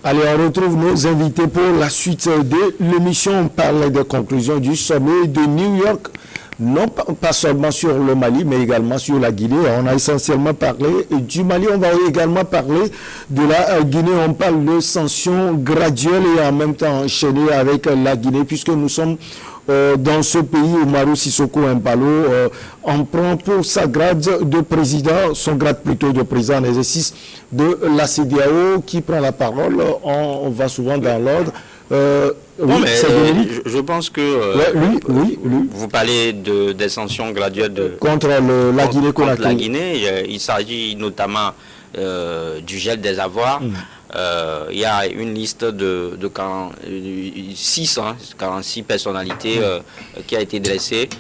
Allez, on retrouve nos invités pour la suite de l'émission. On parle des conclusions du sommet de New York. Non pas seulement sur le Mali, mais également sur la Guinée. On a essentiellement parlé du Mali. On va également parler de la Guinée. On parle de sanctions graduelles et en même temps enchaînées avec la Guinée, puisque nous sommes dans ce pays où Umaru Sissoco Embalo en prend pour sa grade de président, son grade plutôt de président en exercice de la CEDEAO, qui prend la parole. On va souvent dans l'ordre. Bon, mais je pense que lui. Vous parlez des sanctions graduelles contre la Guinée. Contre la Guinée, il s'agit notamment du gel des avoirs. Il y a une liste de 46 personnalités qui a été dressée,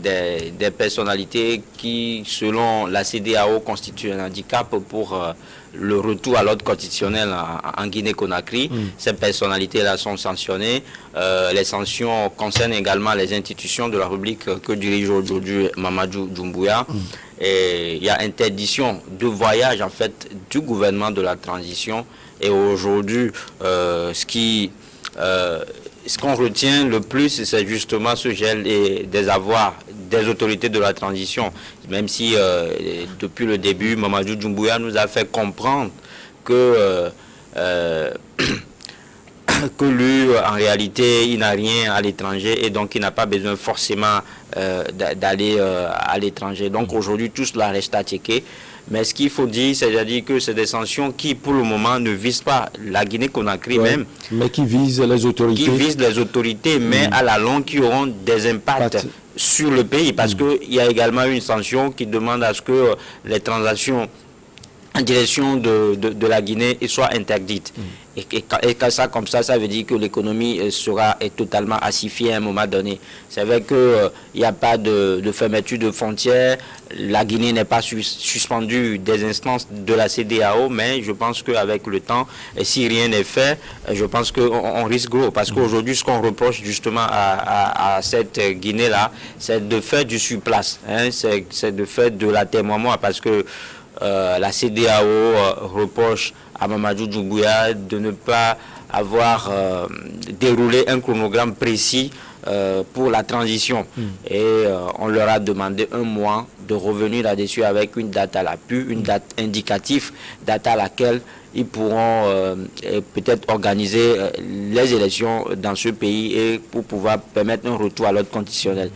des personnalités qui, selon la CEDEAO, constituent un handicap pour le retour à l'ordre constitutionnel en Guinée-Conakry. Ces personnalités-là sont sanctionnées. Les sanctions concernent également les institutions de la République que dirige aujourd'hui Mamadou Doumbouya. Et il y a interdiction de voyage en fait du gouvernement de la transition. Et aujourd'hui, ce qu'on retient le plus, c'est justement ce gel des avoirs des autorités de la transition. Même si, depuis le début, Mamadou Doumbouya nous a fait comprendre que lui, en réalité, il n'a rien à l'étranger et donc il n'a pas besoin forcément d'aller à l'étranger. Donc aujourd'hui, tout cela reste à checker. Mais ce qu'il faut dire, c'est-à-dire que c'est des sanctions qui, pour le moment, ne visent pas la Guinée-Conakry même. Mais qui visent les autorités. Qui visent les autorités, mais à la longue, qui auront des impacts sur le pays. Parce qu'il y a également une sanction qui demande à ce que les transactions en direction de la Guinée soient interdites. Et quand ça, comme ça veut dire que l'économie est totalement asphyxiée à un moment donné. C'est vrai qu'il n'y a pas de fermeture de frontières, la Guinée n'est pas suspendue des instances de la CEDEAO, mais je pense qu'avec le temps, si rien n'est fait, je pense qu'on risque gros. Parce qu'aujourd'hui, ce qu'on reproche justement à cette Guinée-là, c'est de faire du surplace, hein, c'est de faire de la terre-mémoire, parce que la CEDEAO reproche à Mamadou Doumbouya de ne pas avoir déroulé un chronogramme précis pour la transition. Et on leur a demandé un mois de revenir là-dessus avec une date à l'appui, une date indicative, date à laquelle ils pourront peut-être organiser les élections dans ce pays et pour pouvoir permettre un retour à l'ordre constitutionnel.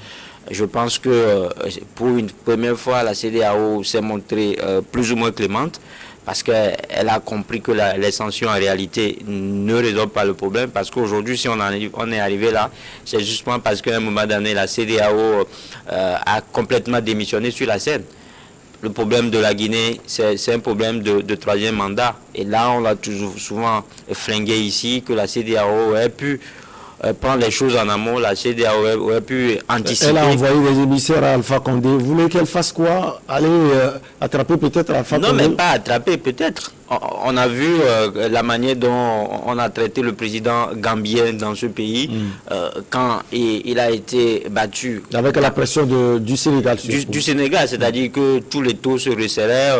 Je pense que pour une première fois, la CEDEAO s'est montrée plus ou moins clémente parce qu'elle a compris que les sanctions en réalité ne résolvent pas le problème. Parce qu'aujourd'hui, si on est arrivé là, c'est justement parce qu'à un moment donné, la CEDEAO a complètement démissionné sur la scène. Le problème de la Guinée, c'est un problème de troisième mandat. Et là, on l'a toujours souvent flingué ici, que la CEDEAO aurait pu prendre les choses en amont, la CEDEAO aurait pu anticiper. Elle a envoyé des émissaires à Alpha Condé. Vous voulez qu'elle fasse quoi? Aller attraper peut-être Alpha Condé? Non, mais pas attraper, peut-être. On a vu la manière dont on a traité le président gambien dans ce pays quand il a été battu. Avec la pression du Sénégal. Du Sénégal, c'est-à-dire que tous les taux se resserraient,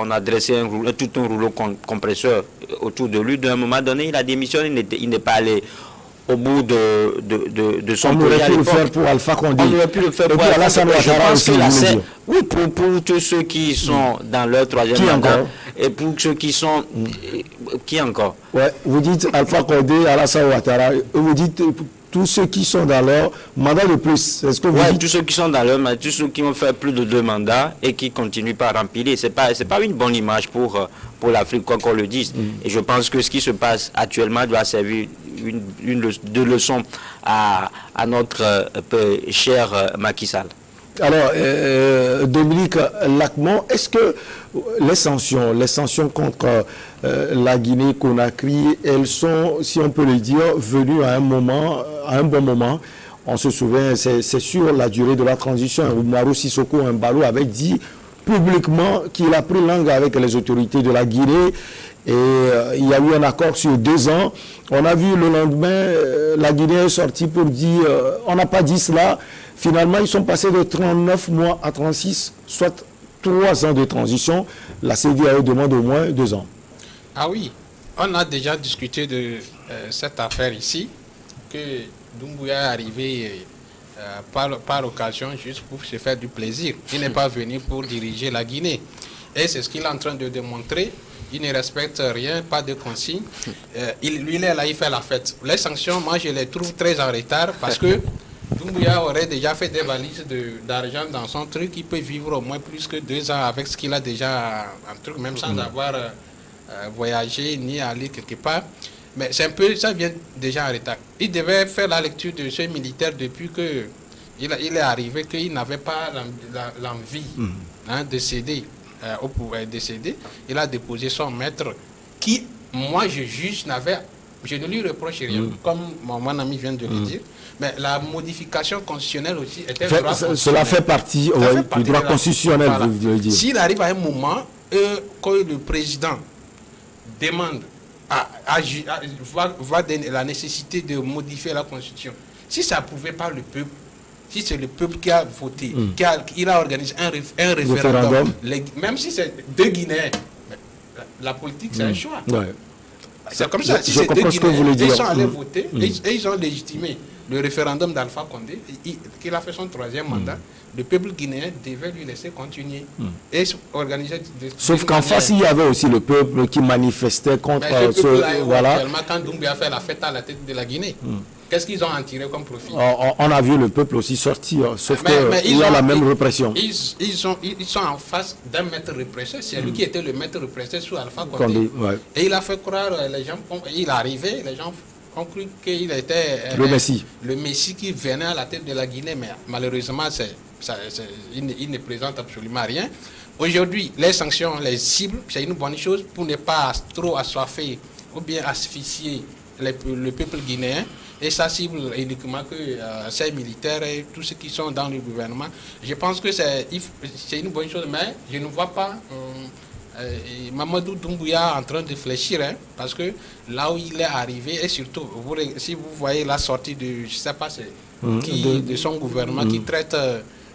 on a dressé tout un rouleau compresseur autour de lui. D'un moment donné, il a démissionné, il n'est pas allé au bout de son tour. On aurait pu le faire pour Alpha Condé. On aurait pu le faire pour Alpha Condé. Je pense que oui, pour tous ceux qui sont dans leur troisième mandat. Et pour ceux qui sont... Qui encore? Ouais, vous dites Alpha Condé, Alassane Ouattara, vous dites tous ceux qui sont dans leur mandat de plus. Est-ce que vous dites... tous ceux qui sont dans leur mandat, tous ceux qui ont fait plus de 2 mandats et qui continuent pas à remplir. C'est pas une bonne image pour l'Afrique, quoi qu'on le dise. Et je pense que ce qui se passe actuellement doit servir de leçon à notre cher Macky Sall. Alors, Dominique Lacmon, est-ce que les sanctions contre la Guinée-Conakry, elles sont, si on peut le dire, venues à un bon moment? On se souvient, c'est sur la durée de la transition. Umaru Sissoco Embalo avait dit publiquement qu'il a pris langue avec les autorités de la Guinée et il y a eu un accord sur 2 ans. On a vu le lendemain, la Guinée est sortie pour dire, on n'a pas dit cela. Finalement, ils sont passés de 39 mois à 36, soit 3 ans de transition. La CEDEAO demande au moins 2 ans. Ah oui, On a déjà discuté de cette affaire ici, que Doumbouya est arrivé par occasion juste pour se faire du plaisir. Il n'est pas venu pour diriger la Guinée. Et c'est ce qu'il est en train de démontrer. Il ne respecte rien, pas de consignes. Lui, il est là, il fait la fête. Les sanctions, moi, je les trouve très en retard parce que Doumbouya aurait déjà fait des valises d'argent dans son truc. Il peut vivre au moins plus que 2 ans avec ce qu'il a déjà en truc, même sans avoir voyagé ni aller quelque part. Mais c'est un peu, ça vient déjà en retard. Il devait faire la lecture de ce militaire depuis que il est arrivé, qu'il n'avait pas l'envie de céder au pouvoir décédé. Il a déposé son maître qui, moi je juge, je ne lui reproche rien, comme mon ami vient de le dire. Mais la modification constitutionnelle aussi était droit constitutionnel. Cela fait partie du droit constitutionnel, voilà. Vous voulez dire. S'il arrive à un moment que le président demande va donner la nécessité de modifier la constitution, si ça ne pouvait pas le peuple, si c'est le peuple qui a voté, il a organisé un référendum, même si c'est 2 Guinéens, la politique c'est un choix. Ouais. C'est comme ça, si c'est 2 Guinéens, ils sont allés voter et ils ont légitimé le référendum d'Alpha Condé, qu'il a fait son 3e mandat. Le peuple guinéen devait lui laisser continuer et organiser. Sauf qu'en face, il y avait aussi le peuple qui manifestait contre ce. Voilà. Quand Doumbouya a fait la fête à la tête de la Guinée, qu'est-ce qu'ils ont en tiré comme profit? On a vu le peuple aussi sortir, sauf qu'il y a la même répression. Ils sont en face d'un maître répresseur. C'est lui qui était le maître répresseur sous Alpha Condé. Et il a fait croire, les gens, il est arrivé, les gens ont cru qu'il était le Messie qui venait à la tête de la Guinée, mais malheureusement, il ne présente absolument rien. Aujourd'hui, les sanctions, les cibles, c'est une bonne chose pour ne pas trop assoiffer ou bien asphyxier le peuple guinéen. Et ça cible uniquement que ces militaires et tous ceux qui sont dans le gouvernement. Je pense que c'est une bonne chose, mais je ne vois pas Mamadou Doumbouya en train de fléchir, parce que là où il est arrivé, et surtout, si vous voyez la sortie de, je ne sais pas, de son gouvernement qui traite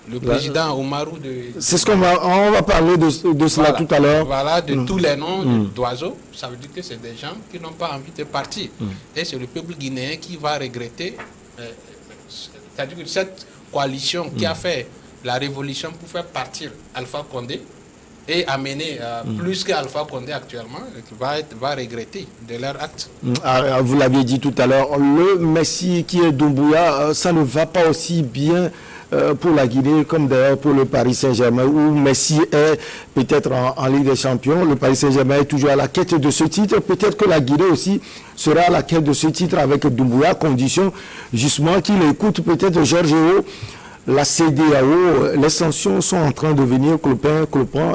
le président Oumarou de... C'est ce qu'on va parler de cela tout à l'heure. Voilà, de tous les noms d'oiseaux. Ça veut dire que c'est des gens qui n'ont pas envie de partir. Et c'est le peuple guinéen qui va regretter. C'est-à-dire que cette coalition qui a fait la révolution pour faire partir Alpha Condé et amener plus qu'Alpha Condé actuellement, va regretter de leur acte. Vous l'aviez dit tout à l'heure, le Messi qui est Doumbouya, ça ne va pas aussi bien pour la Guinée, comme d'ailleurs pour le Paris Saint-Germain, où Messi est peut-être en Ligue des Champions. Le Paris Saint-Germain est toujours à la quête de ce titre. Peut-être que la Guinée aussi sera à la quête de ce titre avec Doumbouya, à condition justement qu'il écoute peut-être Georges Weah. La CEDEAO, les sanctions sont en train de venir clopin.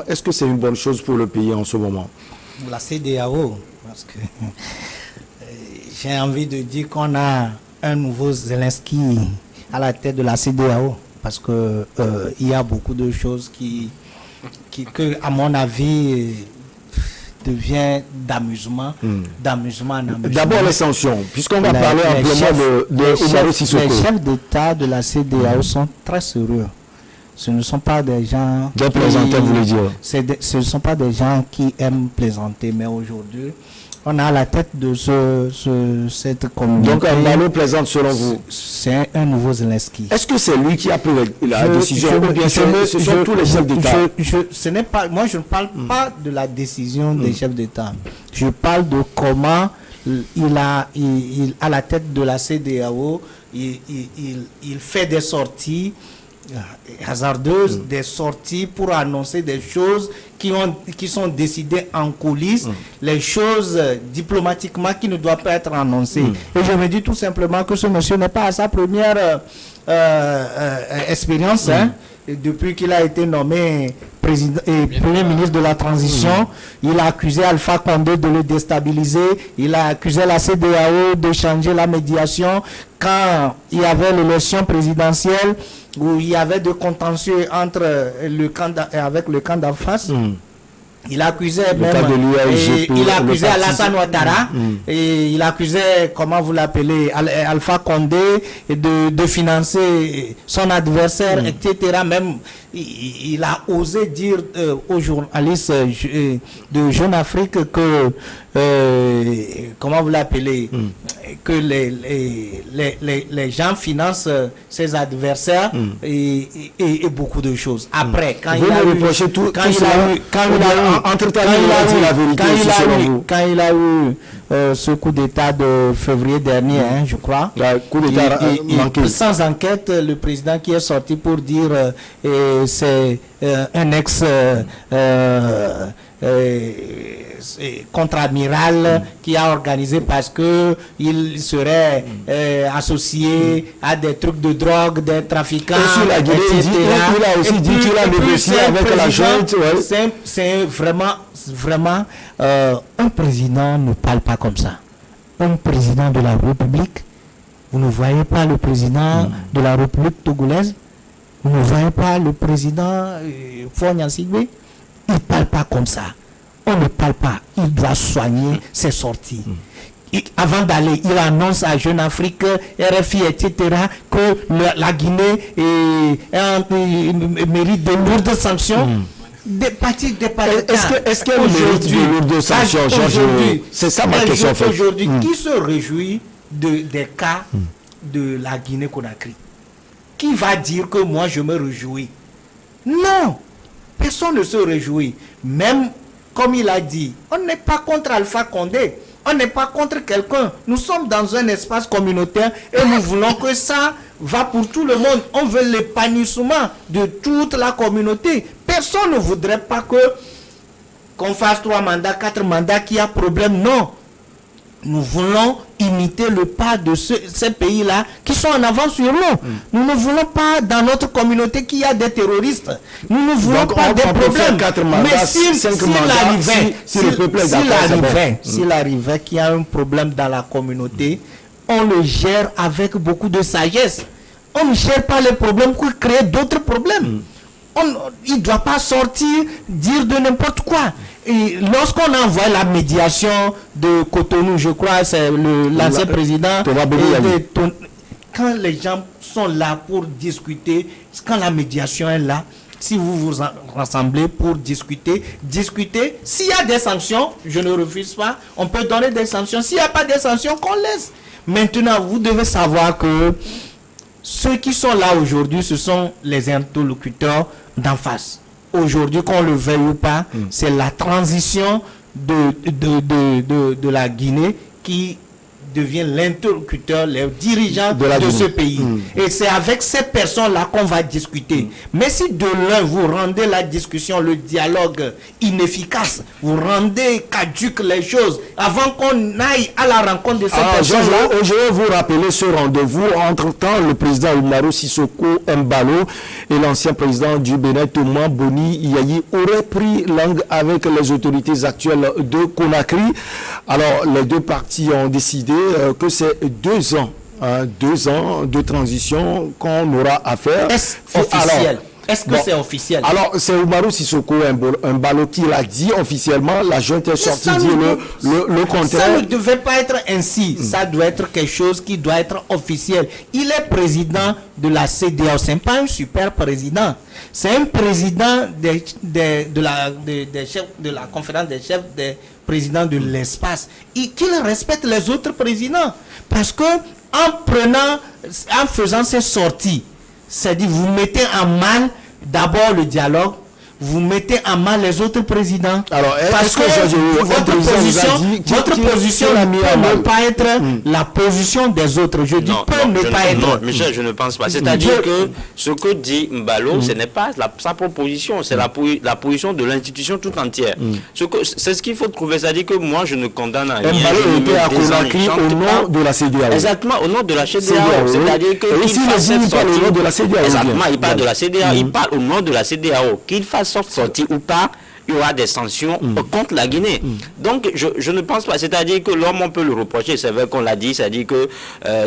Est-ce que c'est une bonne chose pour le pays en ce moment? La CEDEAO, parce que j'ai envie de dire qu'on a un nouveau Zelensky à la tête de la CEDEAO. Parce que il y a beaucoup de choses que, à mon avis, devient d'amusement, d'amusement en amusement. D'abord les sanctions, puisqu'on va parler amplement de Oumarou Sissoko. Les chefs d'État de la CEDEAO sont très sérieux. Ce ne sont pas des gens... Des plaisantins, vous voulez dire? Ce ne sont pas des gens qui aiment plaisanter, mais aujourd'hui, on a à la tête de cette communauté. Donc un ballon plaisante selon vous? C'est un nouveau Zelensky. Est-ce que c'est lui qui a pris la décision ou bien ce sont tous les chefs d'État? Moi, je ne parle pas de la décision des chefs d'État. Je parle de comment à la tête de la CEDEAO, il fait des sorties hasardeuses, des sorties pour annoncer des choses qui sont décidées en coulisses, les choses diplomatiquement qui ne doivent pas être annoncées. Et je me dis tout simplement que ce monsieur n'est pas à sa première expérience, depuis qu'il a été nommé président et premier ministre de la transition. Il a accusé Alpha Condé de le déstabiliser, il a accusé la CEDEAO de changer la médiation quand il y avait l'élection présidentielle où il y avait de contentieux entre avec le camp d'en face. Il accusait il accusait Alassane Ouattara et il accusait, comment vous l'appelez, Alpha Condé de financer son adversaire, etc. Même il a osé dire aux journalistes de Jeune Afrique que comment vous l'appelez, que les gens financent ses adversaires et beaucoup de choses. Après, quand il a eu ce coup d'État de février dernier, je crois, sans enquête, le président qui est sorti pour dire c'est un ex contre-amiral qui a organisé parce que il serait associé à des trucs de drogue, des trafiquants, etc. Il a aussi dit qu'il a négocié avec la junte. C'est vraiment un président ne parle pas comme ça. Un président de la République, vous ne voyez pas le président de la République togolaise, vous ne voyez pas le président Faure Sigbe, il ne parle pas comme ça. On ne parle pas. Il doit soigner ses sorties. Avant d'aller, il annonce à Jeune Afrique, RFI, etc., que la Guinée mérite de lourdes sanctions. Est-ce qu'elle mérite de lourdes sanctions, aujourd'hui? C'est ça ma question. Aujourd'hui, qui se réjouit des cas de la Guinée-Conakry? Qui va dire que moi je me réjouis? Non, personne ne se réjouit. Même comme il a dit, on n'est pas contre Alpha Condé, on n'est pas contre quelqu'un. Nous sommes dans un espace communautaire et nous voulons que ça va pour tout le monde. On veut l'épanouissement de toute la communauté. Personne ne voudrait pas qu'on fasse 3 mandats, 4 mandats, qu'il y a problème. Non. Nous voulons imiter le pas de ces pays-là qui sont en avance sur nous. Nous ne voulons pas dans notre communauté qu'il y a des terroristes. Nous ne voulons pas des problèmes. Mais s'il arrivait qu'il y a un problème dans la communauté, on le gère avec beaucoup de sagesse. On ne gère pas les problèmes pour créer d'autres problèmes. Il ne doit pas sortir, dire de n'importe quoi. Et lorsqu'on envoie la médiation de Cotonou, je crois, c'est l'ancien président, quand les gens sont là pour discuter, quand la médiation est là, si vous vous rassemblez pour discuter, s'il y a des sanctions, je ne refuse pas, on peut donner des sanctions. S'il n'y a pas de sanctions, qu'on laisse. Maintenant, vous devez savoir que ceux qui sont là aujourd'hui, ce sont les interlocuteurs d'en face. Aujourd'hui, qu'on le veuille ou pas, c'est la transition de la Guinée qui devient l'interlocuteur, les dirigeants de ce pays. Et c'est avec ces personnes-là qu'on va discuter. Mais si de l'un, vous rendez la discussion, le dialogue inefficace, vous rendez caduques les choses, avant qu'on aille à la rencontre de ces personnes-là. Je vais vous rappeler ce rendez-vous. Entre-temps, le président Umaru Sissoko Embalo et l'ancien président du Bénin, Thomas Boni Yayi, auraient pris langue avec les autorités actuelles de Conakry. Alors, les deux parties ont décidé que c'est 2 ans, 2 ans de transition qu'on aura à faire. Est-ce officiel? Est-ce que c'est officiel? Alors, c'est Umaru Sissoko Embalo qui l'a dit officiellement. La junte est sortie dire le contraire. Ça ne devait pas être ainsi. Ça doit être quelque chose qui doit être officiel. Il est président de la CEDEAO. Ce n'est pas un super président. C'est un président de la conférence des chefs des présidents de l'espace. Et qu'il respecte les autres présidents. Parce que en faisant ces sorties, c'est-à-dire vous mettez en mal d'abord le dialogue, vous mettez en mal les autres présidents. Alors, parce que votre position ne peut pas être la position des autres. Je dis peut ne pas être. Non, Michel, je ne pense pas. C'est-à-dire que ce que dit Mbalo, ce n'est pas sa proposition, c'est la position de l'institution tout entière. C'est ce qu'il faut trouver. C'est-à-dire que moi, je ne condamne rien. Mbalo était à Conakry au nom de la CEDEAO. Exactement, au nom de la CEDEAO. C'est-à-dire qu'il fasse cette sortie. Exactement, il parle de la CEDEAO. Il parle au nom de la CEDEAO. Qu'il fasse sortie ou pas, il y aura des sanctions contre la Guinée. Donc, je ne pense pas. C'est-à-dire que l'homme, on peut le reprocher. C'est vrai qu'on l'a dit. C'est-à-dire que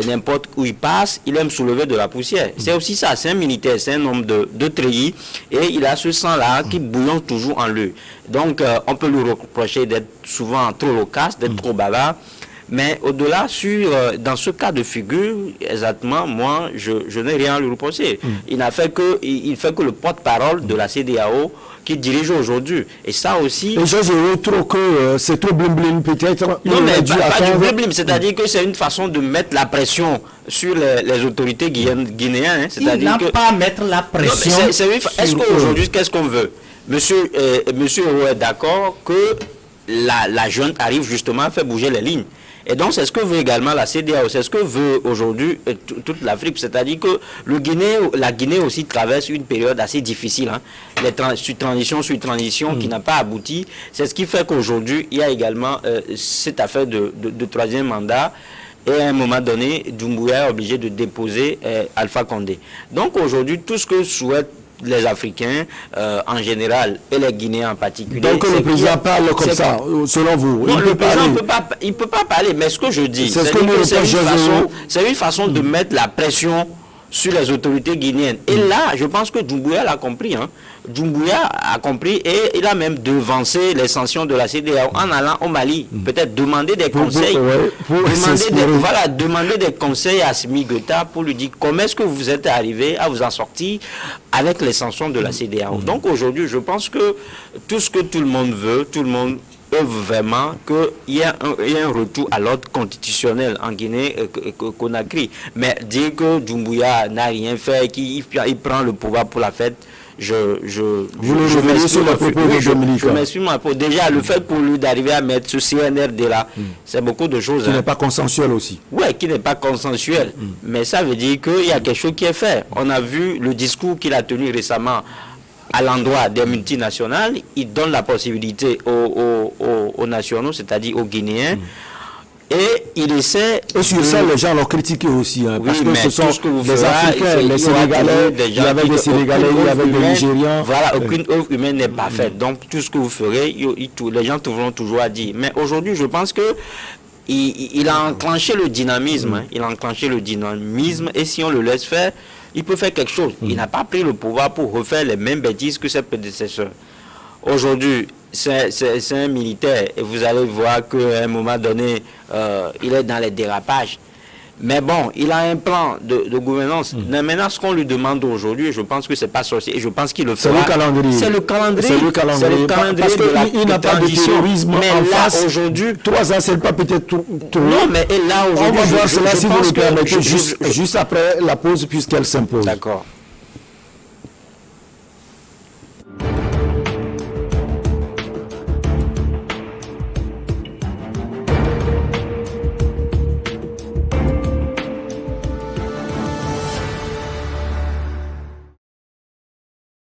n'importe où il passe, il aime soulever de la poussière. C'est aussi ça. C'est un militaire, c'est un homme de treillis. Et il a ce sang-là qui bouillonne toujours en lui. Donc, on peut lui reprocher d'être souvent trop loquace, d'être trop bavard. Mais au-delà, dans ce cas de figure, exactement, moi, je n'ai rien à lui reprocher. Il fait que le porte-parole de la CEDEAO qui dirige aujourd'hui. Et ça aussi... Et je trouve que c'est trop blim-blim peut-être. Non, mais pas du blim-blim, c'est-à-dire que c'est une façon de mettre la pression sur les autorités guinéennes. Il n'a pas à mettre la pression. Est-ce qu'aujourd'hui, qu'est-ce qu'on veut? Monsieur Hérault est d'accord que la junte arrive justement à faire bouger les lignes. Et donc, c'est ce que veut également la CEDEAO, c'est ce que veut aujourd'hui toute l'Afrique. C'est-à-dire que la Guinée aussi traverse une période assez difficile. Transition sur transition qui n'a pas abouti. C'est ce qui fait qu'aujourd'hui, il y a également cette affaire de troisième mandat. Et à un moment donné, Doumbouya est obligé de déposer Alpha Condé. Donc aujourd'hui, tout ce que souhaitent les Africains en général et les Guinéens en particulier. Donc le président parle comme ça, selon vous? Non, le président ne peut pas parler, mais ce que je dis, c'est une façon de mettre la pression sur les autorités guinéennes. Et là, je pense que Doumbouya l'a compris. Doumbouya a compris et il a même devancé les sanctions de la CEDEAO en allant au Mali. Peut-être demander des conseils. Demander des conseils à Assimi Goïta pour lui dire comment est-ce que vous êtes arrivé à vous en sortir avec les sanctions de la CEDEAO. Donc aujourd'hui, je pense que tout ce que tout le monde veut, tout le monde œuvre vraiment qu'il y ait un retour à l'ordre constitutionnel en Guinée-Conakry. Mais dire que Doumbouya n'a rien fait, qu'il prend le pouvoir pour la fête, je m'exprime un peu. Déjà, le fait pour lui d'arriver à mettre ce CNRD là, c'est beaucoup de choses. Qui n'est pas consensuel aussi. Oui, qui n'est pas consensuel. Mais ça veut dire qu'il y a quelque chose qui est fait. On a vu le discours qu'il a tenu récemment à l'endroit des multinationales. Il donne la possibilité aux nationaux, c'est-à-dire aux Guinéens. Et il essaie... Et sur ça, les gens l'ont critiqué aussi. Parce que ce sont les Africains, les Sénégalais, il y avait des Sénégalais, il y avait des Nigérians. Voilà, aucune œuvre humaine n'est pas faite. Donc, tout ce que vous ferez, les gens trouveront toujours à dire. Mais aujourd'hui, je pense que il a enclenché le dynamisme. Il a enclenché le dynamisme. Et si on le laisse faire, il peut faire quelque chose. Il n'a pas pris le pouvoir pour refaire les mêmes bêtises que ses prédécesseurs. Aujourd'hui, c'est un militaire et vous allez voir qu'à un moment donné, il est dans les dérapages. Mais bon, il a un plan de gouvernance. Mais maintenant, ce qu'on lui demande aujourd'hui, je pense que c'est pas sorcier. Et je pense qu'il le fera. C'est le calendrier. C'est le calendrier. C'est le calendrier. Parce qu'il n'a pas de terrorisme en face. Aujourd'hui, 3 ans, c'est pas peut-être trop. Non, mais là, aujourd'hui, on va voir cela si vous le permettez juste après la pause puisqu'elle s'impose. D'accord.